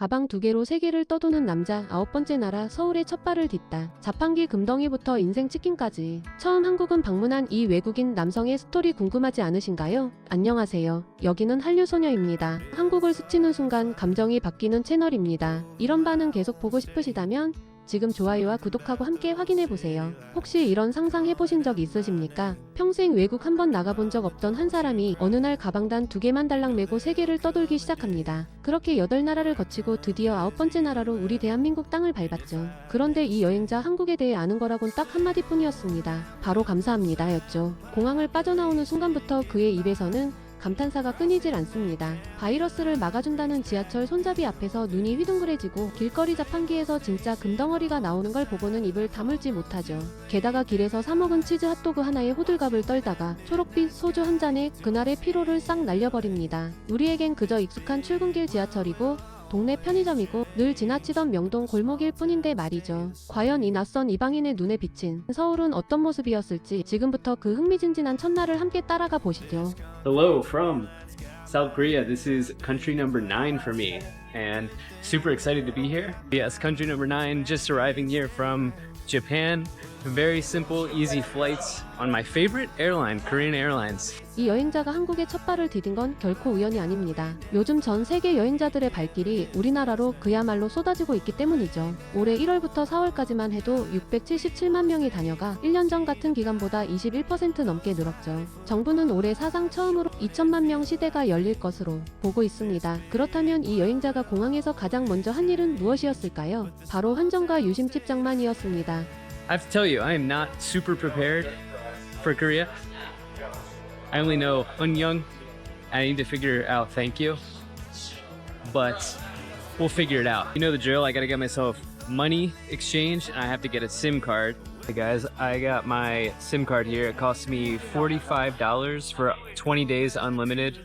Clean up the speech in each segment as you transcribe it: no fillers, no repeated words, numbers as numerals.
가방 2개로 세계를 떠도는 남자 9번째 나라 서울에 첫 발을 딛다. 자판기 금덩이부터 인생 치킨까지 처음 한국은 방문한 이 외국인 남성의 스토리 궁금하지 않으신가요? 안녕하세요. 여기는 한류소녀입니다. 한국을 스치는 순간 감정이 바뀌는 채널입니다. 이런 반응 계속 보고 싶으시다면 지금 좋아요와 구독하고 함께 확인해보세요. 혹시 이런 상상 해보신 적 있으십니까? 평생 외국 한 번 나가본 적 없던 한 사람이 어느 날 가방단 2개만 달랑 메고 세계를 떠돌기 시작합니다. 그렇게 8나라를 거치고 드디어 9번째 나라로 우리 대한민국 땅을 밟았죠. 그런데 이 여행자 한국에 대해 아는 거라곤 딱 한마디뿐이었습니다. 바로 감사합니다 였죠. 공항을 빠져나오는 순간부터 그의 입에서는 감탄사가 끊이질 않습니다. 바이러스를 막아준다는 지하철 손잡이 앞에서 눈이 휘둥그레지고 길거리 자판기에서 진짜 금덩어리가 나오는 걸 보고는 입을 다물지 못하죠. 게다가 길에서 사 먹은 치즈 핫도그 하나에 호들갑을 떨다가 초록빛 소주 한 잔에 그날의 피로를 싹 날려버립니다. 우리에겐 그저 익숙한 출근길 지하철이고 동네 편의점이고 늘 지나치던 명동 골목일 뿐인데 말이죠. 과연 이 낯선 이방인의 눈에 비친 서울은 어떤 모습이었을지 지금부터 그 흥미진진한 첫날을 함께 따라가 보시죠. Hello from South Korea. This is country number 9 for me and super excited to be here. Yes, country number 9 just arriving here from Japan. Very simple, easy flights on my favorite airline, Korean Airlines. 이 여행자가 한국에 첫 발을 디딘 건 결코 우연이 아닙니다. 요즘 전 세계 여행자들의 발길이 우리나라로 그야말로 쏟아지고 있기 때문이죠. 올해 1월부터 4월까지만 해도 677만 명이 다녀가 1년 전 같은 기간보다 21% 넘게 늘었죠. 정부는 올해 사상 처음으로 2천만 명 시대가 열릴 것으로 보고 있습니다. 그렇다면 이 여행자가 공항에서 가장 먼저 한 일은 무엇이었을까요? 바로 환전과 유심 집장만이었습니다. I have to tell you, I am not super prepared for Korea. I only know Unyoung. I need to figure out thank you. But we'll figure it out. You know the drill, I gotta get myself money exchange and I have to get a SIM card. Hey guys, I got my SIM card here. It costs me $45 for 20 days unlimited.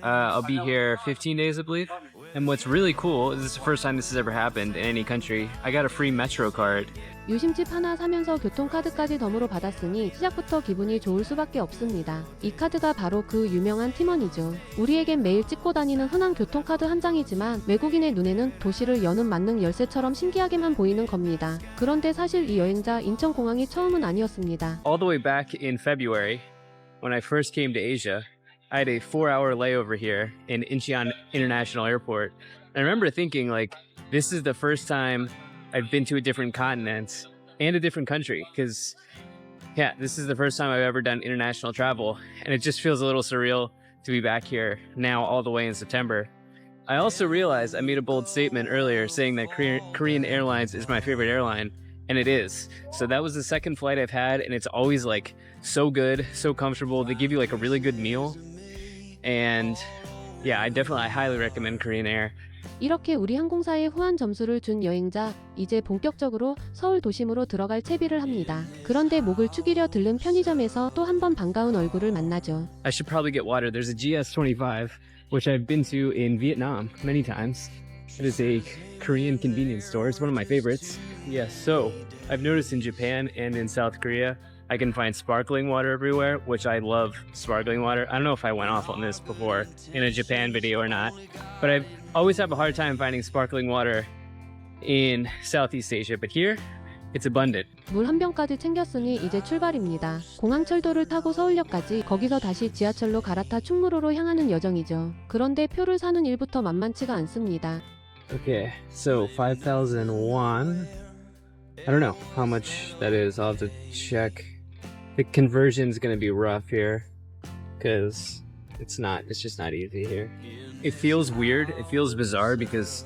I'll be here 15 days, I believe. And what's really cool, this is the first time this has ever happened in any country, I got a free Metro card. 유심칩 하나 사면서 교통카드까지 덤으로 받았으니 시작부터 기분이 좋을 수밖에 없습니다. 이 카드가 바로 그 유명한 티머니죠. 우리에겐 매일 찍고 다니는 흔한 교통카드 한 장이지만 외국인의 눈에는 도시를 여는 만능 열쇠처럼 신기하게만 보이는 겁니다. 그런데 사실 이 여행자 인천공항이 처음은 아니었습니다. All the way back in February, when I first came to Asia, I had a 4-hour layover here in Incheon International Airport. And I remember thinking, like, this is the first time I've been to a different continent and a different country. Because, yeah, this is the first time I've ever done international travel. And it just feels a little surreal to be back here now all the way in September. I also realized I made a bold statement earlier saying that Korean Airlines is my favorite airline. And it is. So that was the second flight I've had. And it's always, like, so good, so comfortable. They give you, like, a really good meal. And yeah, I highly recommend Korean Air. 이렇게 우리 항공사에 후한 점수를 준 여행자, 이제 본격적으로 서울 도심으로 들어갈 채비를 합니다. 그런데 목을 축이려 들른 편의점에서 또 한 번 반가운 얼굴을 만나죠. I should probably get water. There's a GS25, which I've been to in Vietnam many times. It is a Korean convenience store. It's one of my favorites. Yes, so I've noticed in Japan and in South Korea, I can find sparkling water everywhere, which I love sparkling water. I don't know if I went off on this before in a Japan video or not, but I always have a hard time finding sparkling water in Southeast Asia, but here, it's abundant. 물 한 병까지 챙겼으니 이제 출발입니다. 공항철도를 타고 서울역까지, 거기서 다시 지하철로 갈아타 충무로로 향하는 여정이죠. 그런데 표를 사는 일부터 만만치가 않습니다. Okay, so 5,000 won. I don't know how much that is. I'll have to check. The conversion's gonna be rough here because it's just not easy here. It feels weird. It feels bizarre because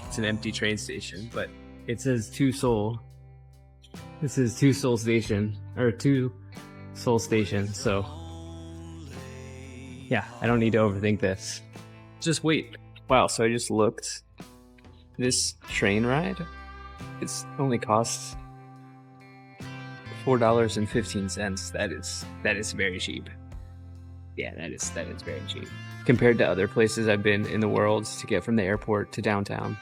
it's an empty train station, but it says 2 Seoul. This is 2 Seoul Station, or 2 Seoul Station, so yeah, I don't need to overthink this. Just wait. Wow, so I just looked. This train ride, it's only costs $4.15. That is very cheap. Yeah, that is very cheap compared to other places I've been in the world to get from the airport to downtown.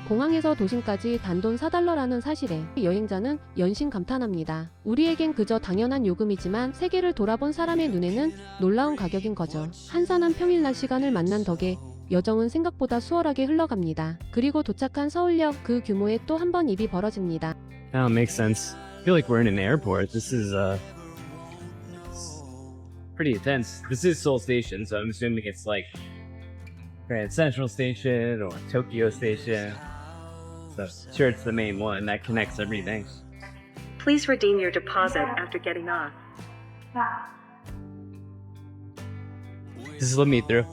공항에서 도심까지 단돈 4달러라는 사실에 여행자는 연신 감탄합니다. 우리에겐 그저 당연한 요금이지만 세계를 돌아본 사람의 눈에는 놀라운 가격인 거죠. 한산한 평일낮 시간을 만난 덕에 여정은 생각보다 수월하게 흘러갑니다. 그리고 도착한 서울역 그 규모에 또 한 번 입이 벌어집니다. That makes sense. I feel like we're in an airport. This is pretty intense. This is Seoul Station, so I'm assuming it's like Grand Central Station or Tokyo Station. So sure, it's the main one that connects everything. Please redeem your deposit after getting off. Just let me through.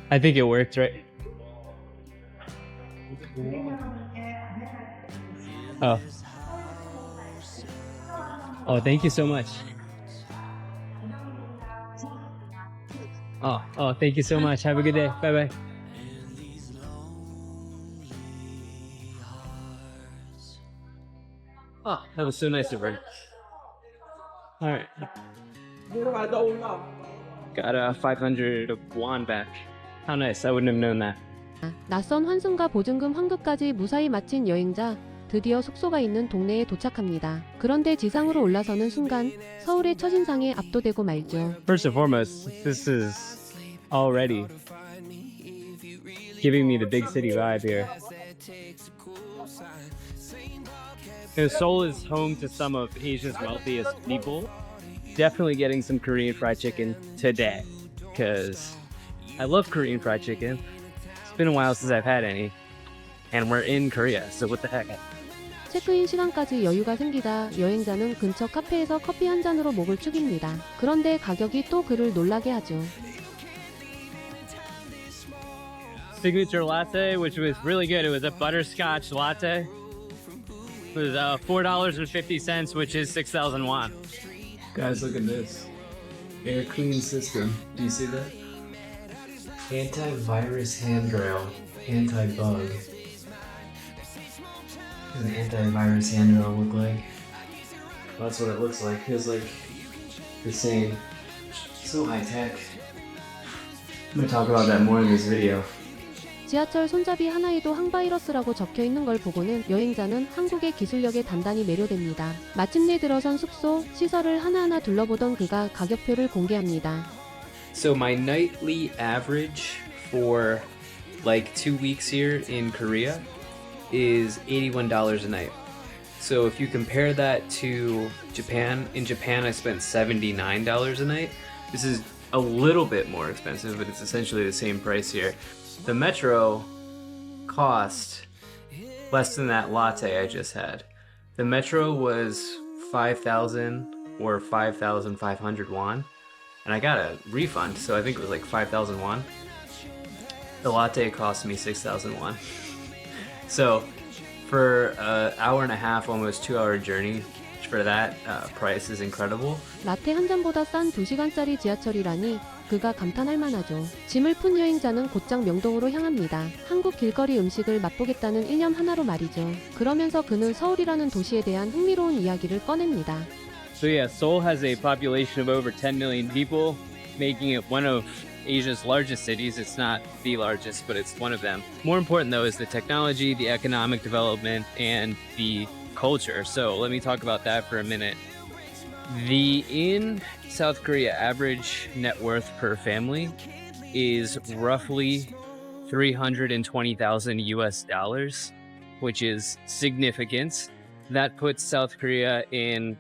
I think it worked, right? Oh. Oh, thank you so much. Oh, thank you so much. Have a good day. Bye bye. Oh, that was so nice of her. All right. Got 500 won back. How nice. I wouldn't have known that. 낯선 환승과 보증금 환급까지 무사히 마친 여행자, 드디어 숙소가 있는 동네에 도착합니다. 그런데 지상으로 올라서는 순간 서울의 첫인상에 압도되고 말죠. First and foremost, this is already giving me the big city vibe here. Seoul is home to some of Asia's wealthiest people. Definitely getting some Korean fried chicken today because I love Korean fried chicken. It's been a while since I've had any, and we're in Korea, so what the heck? 체크인 시간까지 여유가 생기자 여행자는 근처 카페에서 커피 한 잔으로 목을 축입니다. 그런데 가격이 또 그를 놀라게 하죠. Signature latte, which was really good. It was a butterscotch latte. It was $4.50, which is 6,000 won. Guys, look at this. Air clean system. Do you see that? Antivirus handrail. Anti-bug. What does an antivirus handrail look like? That's what it looks like. It's like the same. So high tech. I'm gonna talk about that more in this video. 지하철 손잡이 하나에도 항바이러스라고 적혀 있는 걸 보고는 여행자는 한국의 기술력에 단단히 매료됩니다. 마침내 들어선 숙소, 시설을 하나하나 둘러보던 그가 가격표를 공개합니다. So my nightly average for like 2 weeks here in Korea is $81 a night. So if you compare that to Japan, in Japan I spent $79 a night. This is a little bit more expensive, but it's essentially the same price here. The metro cost less than that latte I just had. The metro was 5,000 or 5,500 won, and I got a refund, so I think it was like 5,000 won. The latte cost me 6,000 won. So for an hour and a half, almost 2-hour journey, for that price is incredible. 라테 한 잔보다 싼 2시간짜리 지하철이라니 그가 감탄할 만하죠. 짐을 푼 여행자는 곧장 명동으로 향합니다. 한국 길거리 음식을 맛보겠다는 일념 하나로 말이죠. 그러면서 그는 서울이라는 도시에 대한 흥미로운 이야기를 꺼냅니다. So yeah, Seoul has a population of over 10 million people, making it one of Asia's largest cities. It's not the largest, but it's one of them. More important though is the technology, the economic development, and the culture. So let me talk about that for a minute. In South Korea, average net worth per family is roughly 320,000 US dollars, which is significant. That puts South Korea in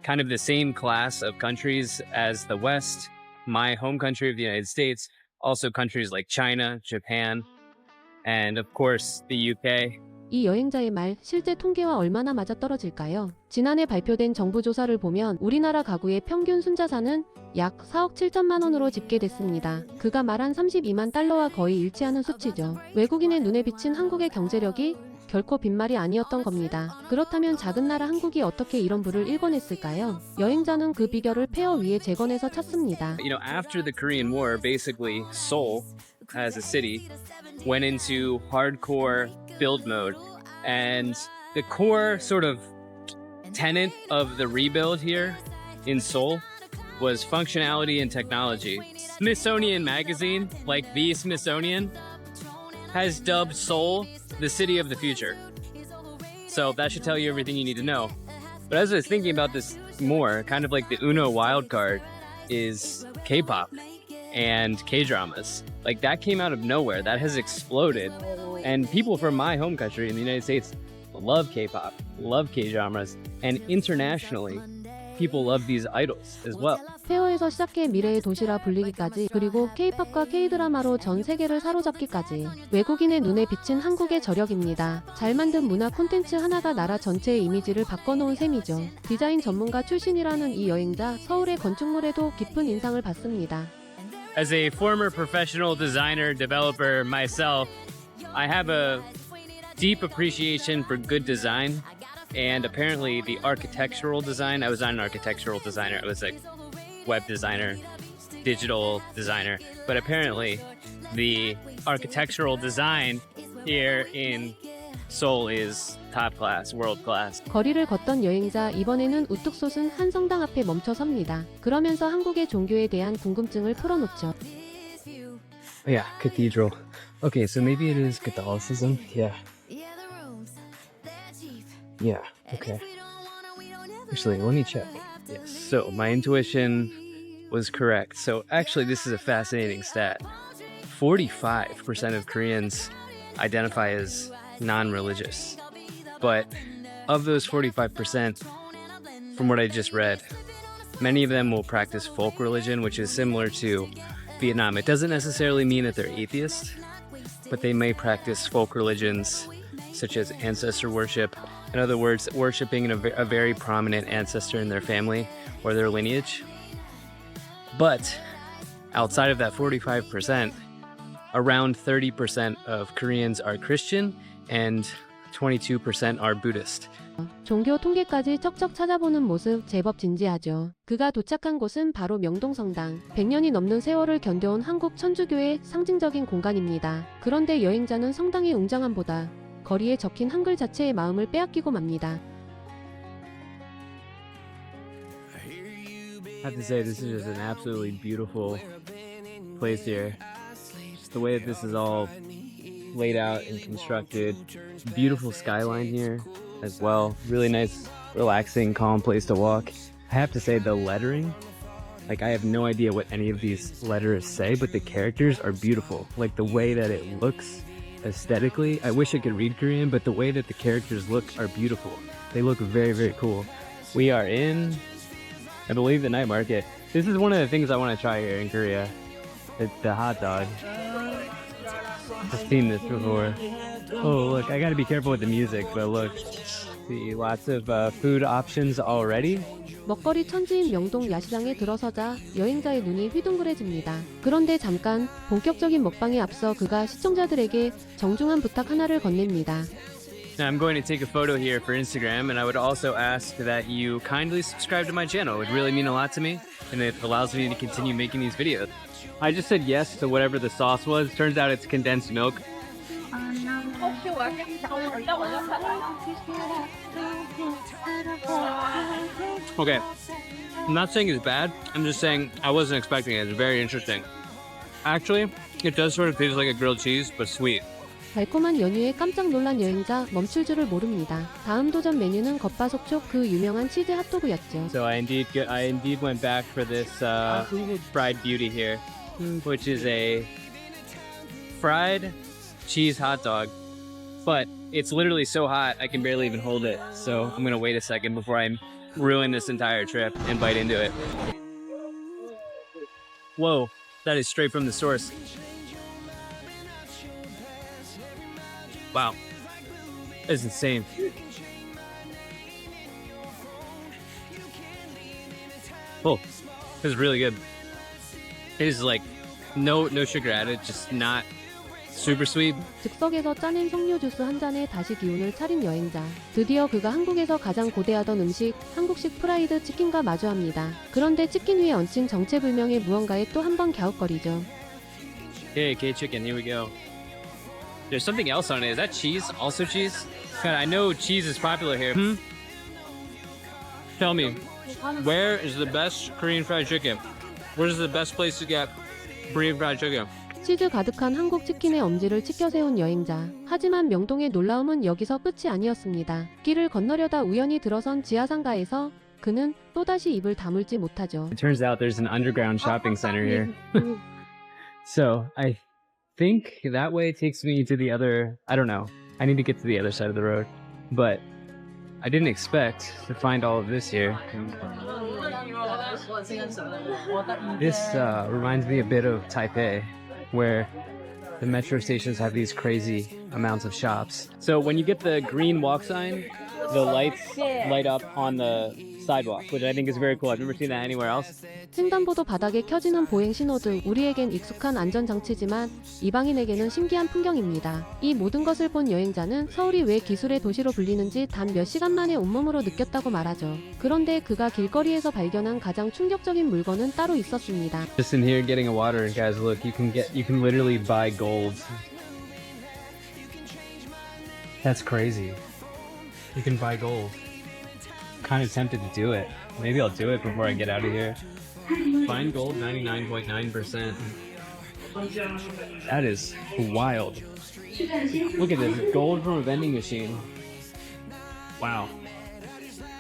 kind of the same class of countries as the West, my home country of the United States, also countries like China, Japan, and of course the UK. 이 여행자의 말, 실제 통계와 얼마나 맞아떨어질까요? 지난해 발표된 정부 조사를 보면 우리나라 가구의 평균 순자산은 약 4억 7천만 원으로 집계됐습니다. 그가 말한 32만 달러와 거의 일치하는 수치죠. 외국인의 눈에 비친 한국의 경제력이 결코 빈말이 아니었던 겁니다. 그렇다면 작은 나라 한국이 어떻게 이런 부를 일궈냈을까요? 여행자는 그 비결을 폐허 위에 재건해서 찾습니다. You know, after the Korean War, basically Seoul as a city went into hardcore build mode, and the core sort of tenet of the rebuild here in Seoul was functionality and technology. Smithsonian Magazine, like the Smithsonian, has dubbed Seoul the city of the future. So that should tell you everything you need to know. But as I was thinking about this more, kind of like the Uno wild card, is K-pop and K-dramas. Like that came out of nowhere. That has exploded. And people from my home country in the United States love K-pop, love K-dramas, and internationally people love these idols as well. 페어에서 시작해 미래의 도시라 불리기까지, 그리고 K-팝과 K-드라마로 전 세계를 사로잡기까지 외국인의 눈에 비친 한국의 저력입니다. 잘 만든 문화 콘텐츠 하나가 나라 전체의 이미지를 바꿔놓은 셈이죠. 디자인 전문가 출신이라는 이 여행자, 서울의 건축물에도 깊은 인상을 받습니다. As a former professional designer, developer myself, I have a deep appreciation for good design. And apparently the architectural design, I was not an architectural designer, I was a web designer, digital designer. But apparently the architectural design here in Seoul is top class, world class. 거리를 걷던 여행자, 이번에는 우뚝 솟은 한 성당 앞에 멈춰 섭니다. 그러면서 한국의 종교에 대한 궁금증을 풀어놓죠. Yeah, cathedral. Okay, so maybe it is Catholicism. Yeah. Yeah, okay. Actually, let me check. Yes, so my intuition was correct. So actually, this is a fascinating stat. 45% of Koreans identify as non-religious. But of those 45%, from what I just read, many of them will practice folk religion, which is similar to Vietnam. It doesn't necessarily mean that they're atheists, but they may practice folk religions such as ancestor worship. In other words, worshiping a very prominent ancestor in their family or their lineage. But outside of that 45%, around 30% of Koreans are Christian and 22% are Buddhist. 종교 통계까지 척척 찾아보는 모습 제법 진지하죠. 그가 도착한 곳은 바로 명동성당. 100년이 넘는 세월을 견뎌온 한국 천주교의 상징적인 공간입니다. 그런데 여행자는 성당의 웅장함보다 거리에 적힌 한글 자체의 마음을 빼앗기고 맙니다. I have to say, this is just an absolutely beautiful place here. Just the way that this is all laid out and constructed. Beautiful skyline here as well. Really nice, relaxing, calm place to walk. I have to say, the lettering, like I have no idea what any of these letters say, but the characters are beautiful. Like the way that it looks aesthetically, I wish I could read Korean, but the way that the characters look are beautiful. They look very, very cool. We are in, I believe, the night market. This is one of the things I want to try here in Korea. It's the hot dog. I've seen this before. Oh, look, I gotta be careful with the music, but look, see lots of food options already. 먹거리 천지인 명동 야시장에 들어서자 여행자의 눈이 휘둥그레집니다. 그런데 잠깐, 본격적인 먹방에 앞서 그가 시청자들에게 정중한 부탁 하나를 건넵니다. Now I'm going to take a photo here for Instagram, and I would also ask that you kindly subscribe to my channel. It would really mean a lot to me, and it allows me to continue making these videos. I just said yes to whatever the sauce was. Turns out it's condensed milk. Okay, I'm not saying it's bad. I'm just saying I wasn't expecting it. It's very interesting. Actually, it does sort of taste like a grilled cheese, but sweet. 달콤한 연유에 깜짝 놀란 여행자, 멈출 줄을 모릅니다. 다음 도전 메뉴는 겉바속촉, 그 유명한 치즈 핫도그였죠. So I indeed went back for this fried beauty here, which is a fried cheese hot dog, but it's literally so hot I can barely even hold it. So I'm gonna wait a second before I ruin this entire trip and bite into it. Whoa, that is straight from the source. Wow, that's insane. Oh, this is really good. It is like no sugar added, just not super sweet. 즉석에서 짜낸 석류 주스 한 잔에 다시 기운을 차린 여행자. 드디어 그가 한국에서 가장 고대하던 음식, 한국식 프라이드 치킨과 마주합니다. 그런데 치킨 위에 얹힌 정체불명의 무언가에 또 한 번 갸웃거리죠. Okay, K-chicken, here we go. There's something else on it. Is that cheese? Also cheese? God, I know cheese is popular here. Tell me, where is the best Korean fried chicken? Where is the best place to get Korean fried chicken? 치즈 가득한 한국 치킨의 엄지를 치켜세운 여행자. 하지만 명동의 놀라움은 여기서 끝이 아니었습니다. 길을 건너려다 우연히 들어선 지하상가에서 그는 또다시 입을 다물지 못하죠. It turns out there's an underground shopping center here. So I think that way takes me to the other, I don't know. I need to get to the other side of the road. But I didn't expect to find all of this here. This reminds me a bit of Taipei, where the metro stations have these crazy amounts of shops. So when you get the green walk sign, the lights light up on the sidewalk, which I think is very cool. I've never seen that anywhere else. 횡단보도 바닥에 켜지는 보행 신호등, 우리에겐 익숙한 안전장치지만 이방인에게는 신기한 풍경입니다. 이 모든 것을 본 여행자는 서울이 왜 기술의 도시로 불리는지 단 몇 시간 만에 온몸으로 느꼈다고 말하죠. 그런데 그가 길거리에서 발견한 가장 충격적인 물건은 따로 있었습니다. Just in here getting a water, guys, look, you can literally buy gold. That's crazy. You can buy gold. Kind of tempted to do it. Maybe I'll do it before I get out of here. Fine gold, 99.9%. That is wild. Look at this, gold from a vending machine. Wow.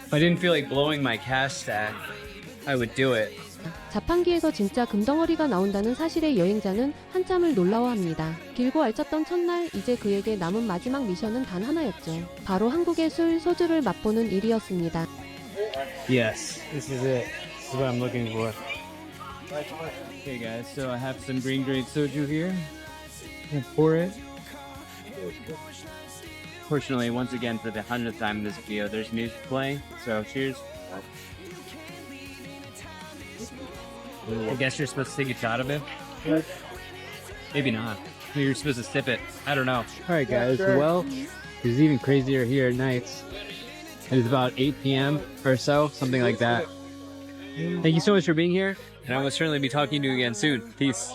If I didn't feel like blowing my cash stack, I would do it. 자판기에서 진짜 금덩어리가 나온다는 사실에 여행자는 한참을 놀라워합니다. 길고 알찼던 첫날, 이제 그에게 남은 마지막 미션은 단 하나였죠. 바로 한국의 술, 소주를 맛보는 일이었습니다. Yes, this is it. This is what I'm looking for. Okay guys, so I have some green grade soju here. I'm gonna pour it. Fortunately, once again, for the 100th time in this video, there's music playing, so cheers. I guess you're supposed to take a shot of it? Maybe not. Maybe you're supposed to sip it. I don't know. Alright guys, well, it's even crazier here at nights. It is about 8 p.m. or so, something like that. Thank you so much for being here, and I will certainly be talking to you again soon. Peace.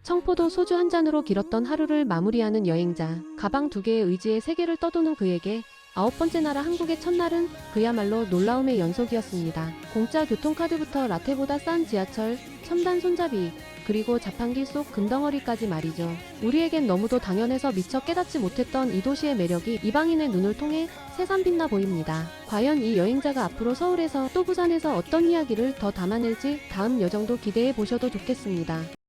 청포도 소주 한 잔으로 길었던 하루를 마무리하는 여행자. 가방 2개의 의지에 세계를 떠도는 그에게 9번째 나라 한국의 첫날은 그야말로 놀라움의 연속이었습니다. 공짜 교통카드부터 라떼보다 싼 지하철, 첨단 손잡이, 그리고 자판기 속 금덩어리까지 말이죠. 우리에겐 너무도 당연해서 미처 깨닫지 못했던 이 도시의 매력이 이방인의 눈을 통해 새삼 빛나 보입니다. 과연 이 여행자가 앞으로 서울에서 또 부산에서 어떤 이야기를 더 담아낼지 다음 여정도 기대해 보셔도 좋겠습니다.